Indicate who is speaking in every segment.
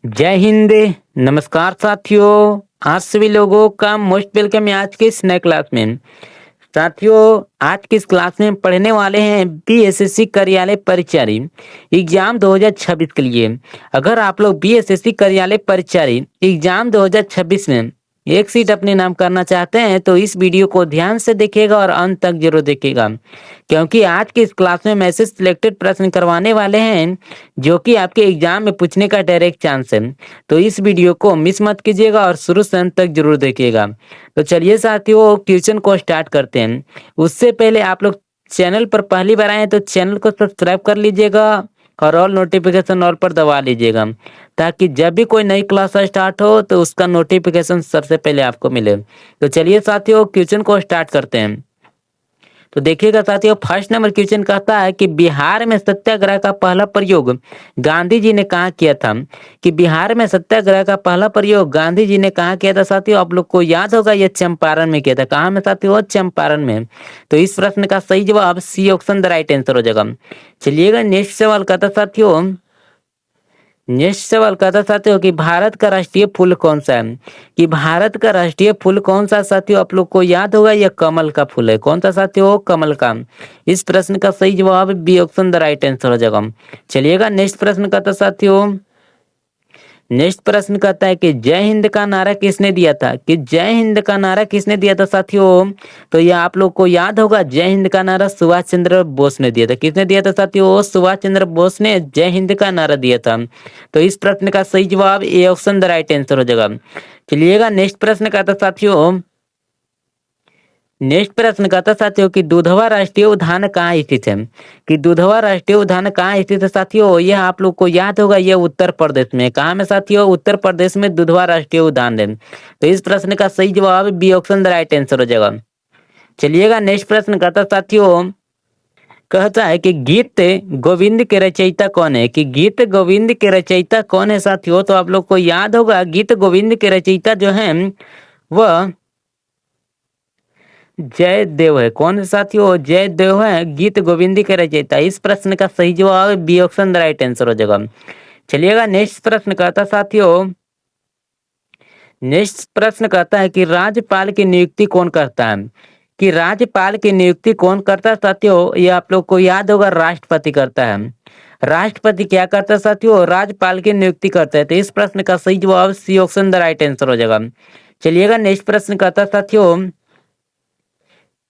Speaker 1: जय हिंद। नमस्कार साथियों, आज सभी लोगों का मोस्ट वेलकम है आज के इस नए क्लास में। साथियों, आज की इस क्लास में पढ़ने वाले हैं बीएसएससी कार्यालय परिचारी एग्जाम 2026 के लिए। अगर आप लोग बीएसएससी कार्यालय परिचारी एग्जाम 2026 में एक सीट अपने नाम करना चाहते हैं तो इस वीडियो को ध्यान से देखिएगा और अंत तक जरूर देखिएगा, क्योंकि आज की इस क्लास में मैसेज सिलेक्टेड प्रश्न करवाने वाले हैं जो कि आपके एग्जाम में पूछने का डायरेक्ट चांस है। तो इस वीडियो को मिस मत कीजिएगा और शुरू से अंत तक जरूर देखिएगा। तो चलिए साथियों, क्वेश्चन को स्टार्ट करते हैं। उससे पहले आप लोग चैनल पर पहली बार आए तो चैनल को सब्सक्राइब कर लीजिएगा और ऑल नोटिफिकेशन ऑल पर दबा लीजिएगा, ताकि जब भी कोई नई क्लास स्टार्ट हो तो उसका नोटिफिकेशन सबसे पहले आपको मिले। तो चलिए साथियों, क्वेश्चन को स्टार्ट करते हैं। तो देखिएगा साथियों, फर्स्ट नंबर क्वेश्चन कहता है कि बिहार में सत्याग्रह का पहला प्रयोग गांधी जी ने कहाँ किया था। कि बिहार में सत्याग्रह का पहला प्रयोग गांधी जी ने कहाँ किया था साथियों, आप लोग को याद होगा ये चंपारण में किया था। कहाँ में साथियों? चंपारण में। तो इस प्रश्न का सही जवाब C option the right answer हो जाएगा। चलिएगा नेक्स्ट सवाल कहता साथियों, नेक्स्ट सवाल कहता साथियों कि भारत का राष्ट्रीय फूल कौन सा है। कि भारत का राष्ट्रीय फूल कौन सा साथियों, आप लोग को याद होगा यह कमल का फूल है। कौन सा साथियों? कमल का। इस प्रश्न का सही जवाब B option the right answer हो जाएगा। चलिएगा नेक्स्ट प्रश्न कहता साथियों, नेक्स्ट प्रश्न कहता है कि जय हिंद का नारा किसने दिया था। कि जय हिंद का नारा किसने दिया था साथियों, तो यह आप लोग को याद होगा जय हिंद का नारा सुभाष चंद्र बोस ने दिया था। किसने दिया था साथियों? सुभाष चंद्र बोस ने जय हिंद का नारा दिया था। तो इस प्रश्न का सही जवाब A option the right answer हो जाएगा। चलिएगा नेक्स्ट प्रश्न कहता साथियों, नेक्स्ट प्रश्न कहता साथियों कि दुधवा राष्ट्रीय उद्यान कहाँ स्थित है। कि दुधवा राष्ट्रीय उद्यान कहाँ स्थित है साथियों, यह आप लोग को याद होगा यह उत्तर प्रदेश में। कहाँ में साथियों? उत्तर प्रदेश में दुधवा राष्ट्रीय उद्यान है। तो इस प्रश्न का सही जवाब B option the right answer हो जाएगा। चलिएगा नेक्स्ट प्रश्न कहता साथियों, कहता है कि गीत गोविंद के रचयिता कौन है। कि गीत गोविंद के रचयिता कौन है साथियों, तो आप लोग को याद होगा गीत गोविंद के रचयिता जो है वह जयदेव है। कौन है साथियों? जयदेव है गीत गोविंद के रचयिता। इस प्रश्न का सही जवाब B option the right answer हो जाएगा। चलिएगा नेक्स्ट प्रश्न कहता साथियों, नेक्स्ट प्रश्न कहता है कि राज्यपाल की नियुक्ति कौन करता है। कि राज्यपाल की नियुक्ति कौन करता है साथियों, ये आप लोग को याद होगा राष्ट्रपति करता है। राष्ट्रपति क्या करता है साथियों? राज्यपाल की नियुक्ति करता है। तो इस प्रश्न का सही जवाब C option the right answer हो जाएगा। चलिएगा नेक्स्ट प्रश्न कहता साथियों,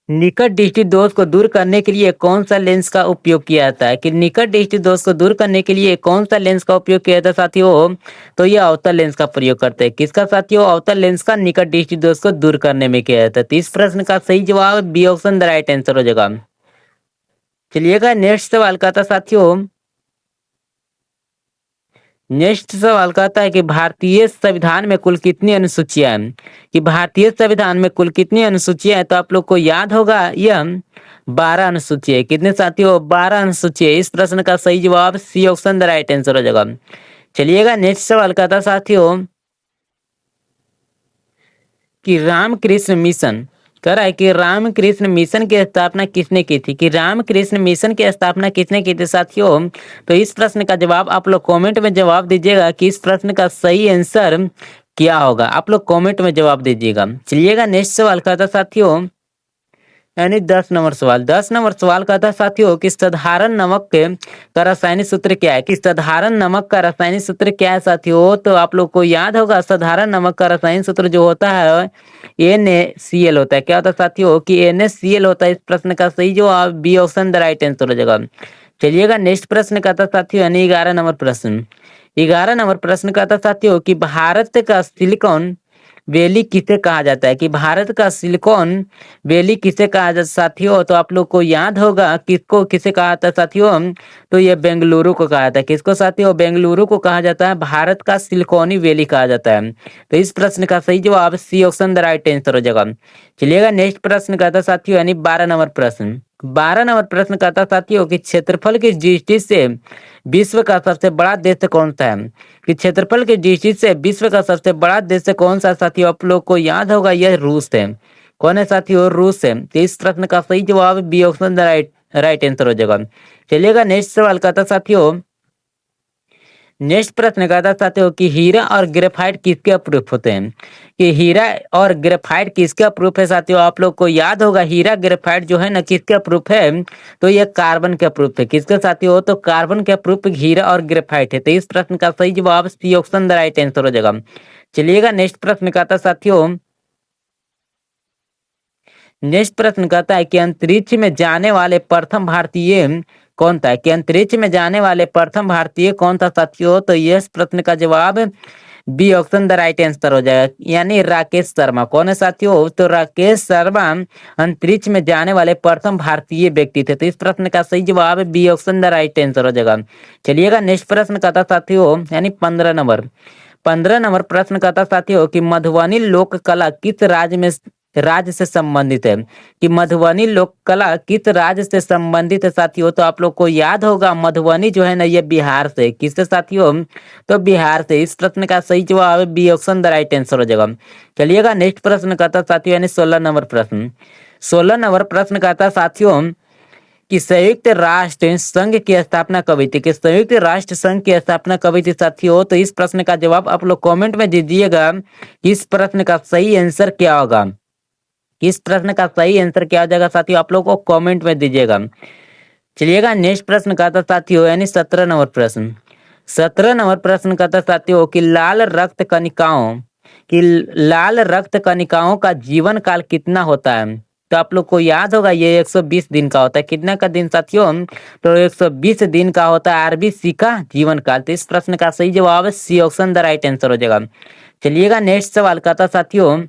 Speaker 1: निकट दृष्टि दोष को दूर करने के लिए कौन सा लेंस का उपयोग किया जाता है। कि निकट दृष्टि दोष को दूर करने के लिए कौन सा लेंस का उपयोग किया जाता है साथियों, तो ये अवतल लेंस का प्रयोग करते हैं। किसका साथियों? अवतल लेंस का निकट दृष्टि दोष को दूर करने में किया जाता है। तो इस प्रश्न का सही जवाब B option the right answer हो जाएगा। चलिएगा नेक्स्ट सवाल का था साथियों, नेक्स्ट सवाल कहता है कि भारतीय संविधान में कुल कितनी अनुसूचियां हैं। कि भारतीय संविधान में कुल कितनी अनुसूचियां हैं, तो आप लोग को याद होगा यह 12 अनुसूची है। कितने साथियों? 12 अनुसूची है। इस प्रश्न का सही जवाब C option the right answer हो जाएगा। चलिएगा नेक्स्ट सवाल कहता साथियों कि रामकृष्ण मिशन कह रहा है कि रामकृष्ण मिशन की स्थापना किसने की थी। कि रामकृष्ण मिशन की स्थापना किसने की थी साथियों, तो इस प्रश्न का जवाब आप लोग कमेंट में जवाब दीजिएगा कि इस प्रश्न का सही आंसर क्या होगा। आप लोग कमेंट में जवाब दीजिएगा। चलिएगा नेक्स्ट सवाल कहता साथियों, यानी 10 नंबर सवाल। 10 नंबर सवाल कहता है साथियों कि साधारण नमक के का रासायनिक सूत्र क्या है। कि साधारण नमक का रासायनिक सूत्र क्या है साथियों, तो आप लोग को याद होगा साधारण नमक का रासायनिक सूत्र जो होता है NaCl होता है। क्या होता है साथियों? कि NaCl होता है। इस प्रश्न का सही जवाब B option the right answer हो जाएगा। चलिएगा नेक्स्ट प्रश्न कहता साथियों, यानी 11 नंबर प्रश्न। 11 नंबर प्रश्न कहता साथियों कि भारत का सिलिकॉन वैली किसे कहा जाता है। कि भारत का सिलिकॉन वैली किसे कहा जाता है साथियों, तो आप लोग को याद होगा किसको किसे कहा जाता है साथियों, तो ये बेंगलुरु को कहा जाता है। किसको साथियों? बेंगलुरु को कहा जाता है भारत का सिलिकॉनी वैली कहा जाता है। तो इस प्रश्न का सही जवाब C option the right answer हो जाएगा। चलिएगा नेक्स्ट प्रश्न कहता साथियों, यानी 12 नंबर प्रश्न। 12 नंबर प्रश्न कहता साथियों कि क्षेत्रफल की दृष्टि से विश्व का सबसे बड़ा देश कौन सा है। कि क्षेत्रफल की दृष्टि से विश्व का सबसे बड़ा देश कौन सा साथियों, आप लोग को याद होगा यह रूस है। कौन है साथियों? रूस है। तो इस प्रश्न का सही जवाब B option the right answer हो जाएगा। चलिएगा नेक्स्ट सवाल कहता साथियों, नेक्स्ट प्रश्न कहता है साथियों कि हीरा और ग्रेफाइट किसके अप्रूफ होते हैं? कि हीरा और ग्रेफाइट किसके अप्रूफ है साथियों? आप लोग को याद होगा हीरा ग्रेफाइट जो है ना किसके अप्रूफ है? तो ये कार्बन के अप्रूफ है। किसके साथियों? तो कार्बन के अप्रूफ हीरा और ग्रेफाइट है। तो इस प्रश्न का सही जवाब C option the right answer हो जाएगा। चलिएगा नेक्स्ट प्रश्न कहता है साथियों, नेक्स्ट प्रश्न कहता है कि अंतरिक्ष में जाने वाले प्रथम भारतीय कौन था? कि अंतरिक्ष में जाने वाले प्रथम भारतीय कौन था साथियों? तो इस प्रश्न का जवाब B option the right answer हो जाएगा, यानी राकेश शर्मा। कौन है साथियों? तो राकेश शर्मा अंतरिक्ष में जाने वाले प्रथम भारतीय व्यक्ति थे। तो इस प्रश्न का सही जवाब B option the right answer हो जाएगा। चलिएगा नेक्स्ट प्रश्न कहता साथियों, यानी 15 नंबर प्रश्न कहता साथियों कि मधुबनी लोक कला किस राज्य से संबंधित है? कि मधुबनी लोक कला किस राज्य से संबंधित है साथियों? तो आप लोग को याद होगा मधुबनी जो है ना ये बिहार से। किससे साथियों? तो बिहार से। इस प्रश्न का सही जवाब है B option the right answer हो जाएगा। चलिएगा नेक्स्ट प्रश्न कहता साथियों, यानी 16 नंबर प्रश्न। 16 नंबर प्रश्न कहता साथियों कि संयुक्त राष्ट्र संघ की स्थापना कब हुई थी? कि संयुक्त राष्ट्र संघ की स्थापना कब हुई थी साथियों? तो इस प्रश्न का जवाब आप लोग कमेंट में दीजिएगा। इस प्रश्न का सही आंसर क्या होगा? इस प्रश्न का सही आंसर क्या हो जाएगा साथियों? आप लोग को कमेंट में दीजिएगा। चलिएगा नेक्स्ट प्रश्न का था साथियों, यानी 17 नंबर प्रश्न। 17 नंबर प्रश्न का था साथियों कि लाल रक्त कणिकाओं का जीवन काल कितना होता है? तो आप लोग को याद होगा ये 120 दिन का होता है। कितना का दिन साथियों? तो 120 दिन का होता है आरबीसी का जीवन काल। तो इस प्रश्न का सही जवाब है C option the right answer हो जाएगा। चलिएगा नेक्स्ट सवाल का था साथियों,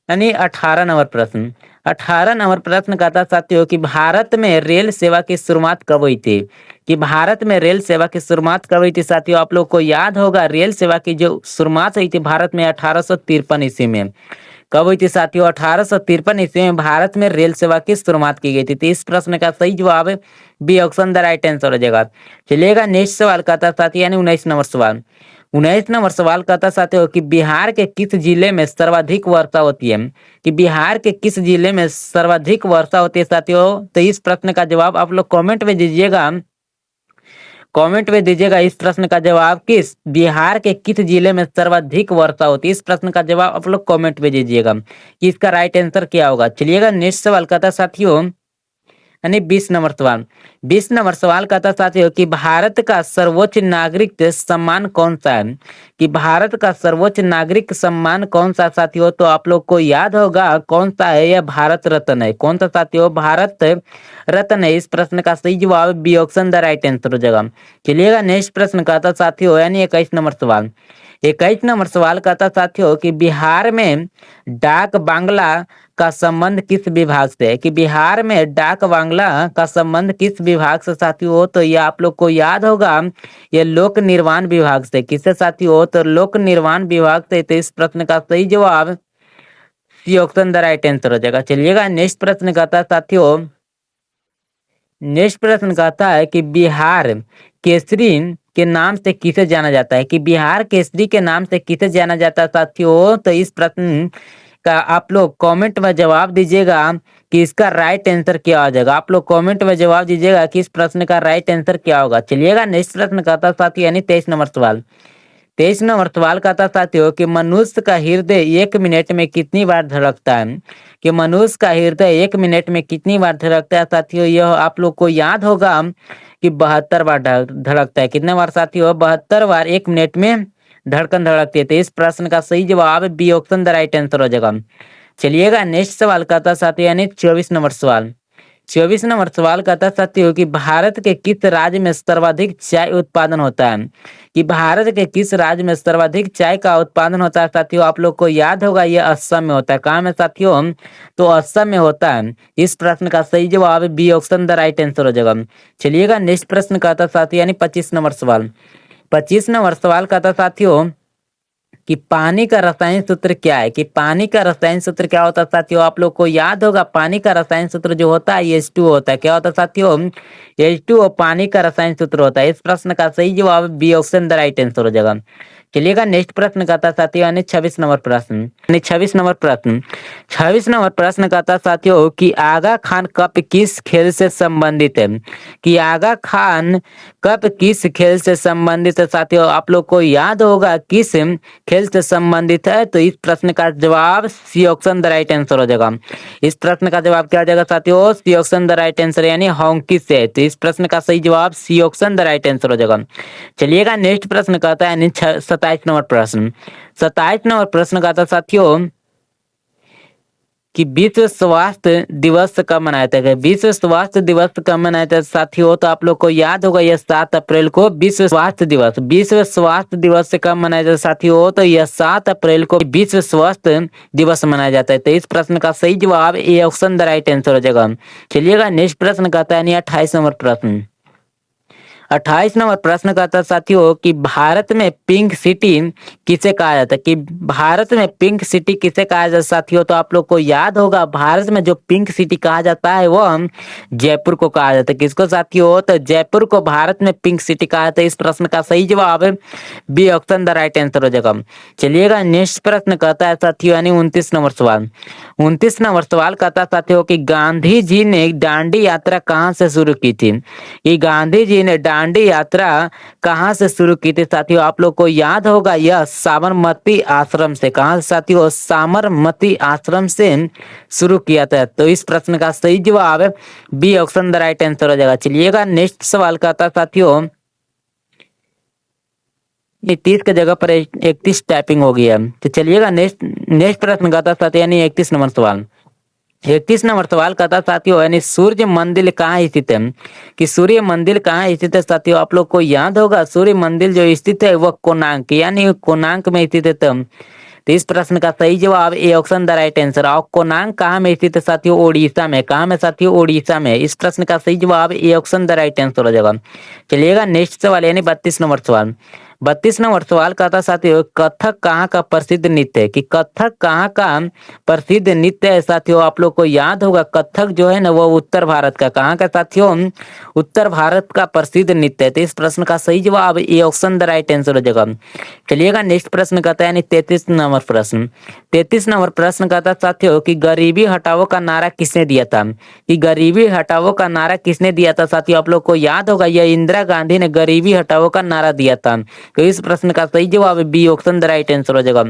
Speaker 1: यानी 18 नंबर प्रश्न। 18 नंबर प्रश्न का था साथियों कि भारत में रेल सेवा की शुरुआत कब हुई थी? कि भारत में रेल सेवा की शुरुआत कब हुई थी साथियों? आप लोग को याद होगा रेल सेवा की जो शुरुआत हुई थी भारत में 1853 ईस्वी में। कब हुई थी साथियों? 1853 ईस्वी में भारत में रेल सेवा की शुरुआत की गई थी। तो इस प्रश्न का सही जवाब है B option the right answer हो जाएगा। चलिएगा नेक्स्ट सवाल का था साथियों, यानी 19 नंबर सवाल। 19 नंबर सवाल कहता साथियों कि बिहार के किस जिले में सर्वाधिक वर्षा होती है? कि बिहार के किस जिले में सर्वाधिक वर्षा होती है साथियों? तो इस प्रश्न का जवाब आप लोग कमेंट में दीजिएगा। कमेंट में दीजिएगा इस प्रश्न का जवाब, किस बिहार के किस जिले में सर्वाधिक वर्षा होती है? इस प्रश्न का जवाब आप लोग कमेंट में दीजिएगा कि इसका राइट आंसर क्या होगा। चलिएगा नेक्स्ट सवाल कहता साथियों, यानी 20 नंबर सवाल। 20 नंबर सवाल कहता साथियों कि भारत का सर्वोच्च नागरिक सम्मान कौन सा है? कि भारत का सर्वोच्च नागरिक सम्मान कौन सा साथियों? तो आप लोग को याद होगा कौन सा है? यह भारत रत्न है। कौन सा साथियों? भारत रत्न है। इस प्रश्न का सही जवाब B option the right answer हो जाएगा। चलिएगा नेक्स्ट प्रश्न कहता साथियों, यानी 21 नंबर सवाल। 21 नंबर सवाल कहता साथियों कि बिहार में डाक बांग्ला का संबंध किस विभाग से है? कि बिहार में डाक बांग्ला का संबंध किस विभाग से साथियों? तो ये आप लोग को याद होगा ये लोक निर्माण विभाग से। किससे साथियों? तो लोक निर्माण विभाग से। तो इस प्रश्न का सही जवाब C option the right answer हो जाएगा। चलिएगा नेक्स्ट प्रश्न कहता साथियों, नेक्स्ट प्रश्न कहता है कि बिहार केसरी के नाम से किसे जाना जाता है? कि बिहार केसरी के नाम से किसे जाना जाता है साथियों? तो इस प्रश्न का आप लोग कमेंट में जवाब दीजिएगा कि इसका राइट आंसर क्या हो जाएगा। आप लोग कमेंट में जवाब दीजिएगा कि इस प्रश्न का राइट आंसर क्या होगा। चलिएगा नेक्स्ट प्रश्न कहता साथियों, यानी 23 नंबर सवाल। 23 नंबर सवाल कहता साथियों कि मनुष्य का हृदय 1 मिनट में कितनी बार धड़कता है? कि मनुष्य का हृदय 1 मिनट में कितनी बार धड़कता है साथियों? यह आप लोग को याद होगा कि 72 बार धड़कता है। कितने बार साथियों? 72 बार 1 मिनट में धड़कन धड़कती है। तो इस प्रश्न का सही जवाब B option the right answer हो जाएगा। चलिएगा नेक्स्ट सवाल कहता साथियों, यानी 24 नंबर सवाल। 24 नंबर सवाल कहता साथियों कि भारत के किस राज्य में सर्वाधिक चाय उत्पादन होता है? कि भारत के किस राज्य में सर्वाधिक चाय का उत्पादन होता है साथियों? आप लोग को याद होगा ये असम में होता है। कहाँ में साथियों? तो असम में होता है। इस प्रश्न का सही जवाब B option the right answer हो जाएगा। चलिएगा नेक्स्ट प्रश्न कहता साथियों, यानी 25 नंबर सवाल। 25 नंबर सवाल कहता साथियों कि पानी का रसायन सूत्र क्या है? कि पानी का रसायन सूत्र क्या होता है साथियों? आप लोग को याद होगा पानी का रसायन सूत्र जो होता है H2O होता है। क्या होता है साथियों? H2O पानी का रसायन सूत्र होता है। इस प्रश्न का सही जवाब B option the right answer हो जाएगा। चलिएगा नेक्स्ट प्रश्न कहता साथियों, यानी 26 नंबर प्रश्न। यानी 26 नंबर प्रश्न। 26 नंबर प्रश्न कहता साथियों कि आगा खान कप किस खेल से संबंधित है? कि आगा खान कब किस खेल से संबंधित है साथियों? आप लोग को याद होगा किस खेल से संबंधित है, तो इस प्रश्न का जवाब C option the right answer हो जाएगा। इस प्रश्न का जवाब क्या हो जाएगा साथियों? C option the right answer, यानी हॉकी से। तो इस प्रश्न का सही जवाब C option the right answer हो जाएगा। चलिएगा नेक्स्ट प्रश्न कहता है, यानी 27 नंबर प्रश्न। 27 नंबर प्रश्न कहता है साथियों कि विश्व स्वास्थ्य दिवस कब मनाया जाता है? विश्व स्वास्थ्य दिवस कब मनाया जाता है साथियों? तो आप लोग को याद होगा यह 7 अप्रैल को विश्व स्वास्थ्य दिवस। विश्व स्वास्थ्य दिवस से कब मनाया जाता है साथियों? तो यह 7 अप्रैल को विश्व स्वास्थ्य दिवस मनाया जाता है। तो इस प्रश्न का सही जवाब A option the right answer हो जाएगा। चलिएगा नेक्स्ट प्रश्न कहता है, यानी 28 नंबर प्रश्न। 28 नंबर प्रश्न कहता है साथियों कि भारत में पिंक सिटी किसे कहा जाता है? कि भारत में पिंक सिटी किसे कहा जाता है साथियों? तो आप लोग को याद होगा भारत में जो पिंक सिटी कहा जाता है वह जयपुर को कहा जाता है। किसको साथियों? तो जयपुर को भारत में पिंक सिटी कहा जाता है। इस प्रश्न का सही जवाब B option the right answer हो जाएगा। चलिएगा नेक्स्ट प्रश्न कहता है साथियों, यानी 29 नंबर सवाल। 29 नंबर सवाल कहता है साथियों कि गांधी जी ने दांडी यात्रा कहाँ से शुरू की थी? कि गांधी जी ने दांडी यात्रा कहाँ से शुरू की थी साथियों? आप लोग को याद होगा यह साबरमती आश्रम से। कहाँ से साथियों? साबरमती आश्रम से शुरू किया था। तो इस प्रश्न का सही जवाब B option the right answer हो जाएगा। चलिएगा नेक्स्ट सवाल कहता है साथियों, 30 की जगह पर 31 टाइपिंग हो गई है। तो चलिएगा नेक्स्ट प्रश्न कहता है साथियों, यानी 31 नंबर सवाल। 31 नंबर सवाल कहता है साथियों, यानी सूर्य मंदिर कहाँ स्थित है? कि सूर्य मंदिर कहाँ स्थित है साथियों? आप लोग को याद होगा सूर्य मंदिर जो स्थित है वह कोणार्क, यानी कोणार्क में स्थित है। तो इस प्रश्न का सही जवाब A option the right answer. और कोणार्क कहाँ में स्थित है साथियों? ओडिशा में। कहाँ में साथियों? ओडिशा में। इस प्रश्न का सही जवाब A option the right answer हो जाएगा। चलिएगा नेक्स्ट सवाल, यानी 32 नंबर सवाल। 32 नंबर सवाल कहता है साथियों, कथक कहाँ का प्रसिद्ध नृत्य है? कि कथक कहाँ का प्रसिद्ध नृत्य है साथियों? आप लोग को याद होगा कथक जो है ना वो उत्तर भारत का, कहाँ का साथियों? उत्तर भारत का प्रसिद्ध नृत्य है। तो इस प्रश्न का सही जवाब A option the right answer हो जाएगा। चलिएगा नेक्स्ट प्रश्न कहता है, यानी 33 नंबर प्रश्न। 33 नंबर प्रश्न कहता है साथियों कि गरीबी हटाओ का नारा किसने दिया था? कि गरीबी हटाओ का नारा किसने दिया था साथियों? आप लोग को याद होगा यह इंदिरा गांधी ने गरीबी हटाओ का नारा दिया था। तो इस प्रश्न का सही जवाब B option the right answer हो जाएगा।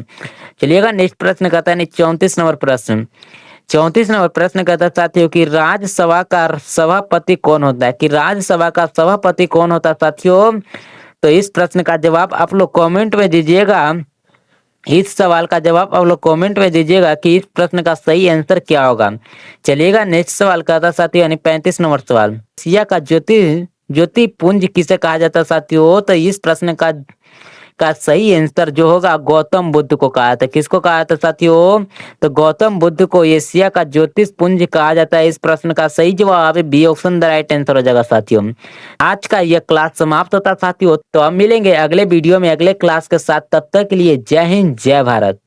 Speaker 1: चलिएगा नेक्स्ट प्रश्न कहता है 34 नंबर प्रश्न। 34 नंबर प्रश्न कहता है साथियों कि राज्यसभा का सभापति कौन होता है? कि राज्यसभा का सभापति कौन होता है साथियों? तो इस प्रश्न का जवाब आप लोग कमेंट में दीजिएगा। इस सवाल का जवाब आप लोग कमेंट में दीजिएगा कि इस प्रश्न का सही आंसर क्या होगा। चलिएगा नेक्स्ट सवाल कहता है साथियों, यानी 35 नंबर सवाल। एशिया का ज्योति पुंज किसे कहा जाता है साथियों? तो इस प्रश्न का सही आंसर जो होगा गौतम बुद्ध को कहा था। किसको कहा था साथियों? तो गौतम बुद्ध को एशिया का ज्योतिष पुंज कहा जाता है। इस प्रश्न का सही जवाब B option the right answer हो जाएगा साथियों। आज का यह क्लास समाप्त होता साथियों। तो अब मिलेंगे अगले वीडियो में अगले क्लास के साथ। तब तक के लिए जय हिंद जय भारत।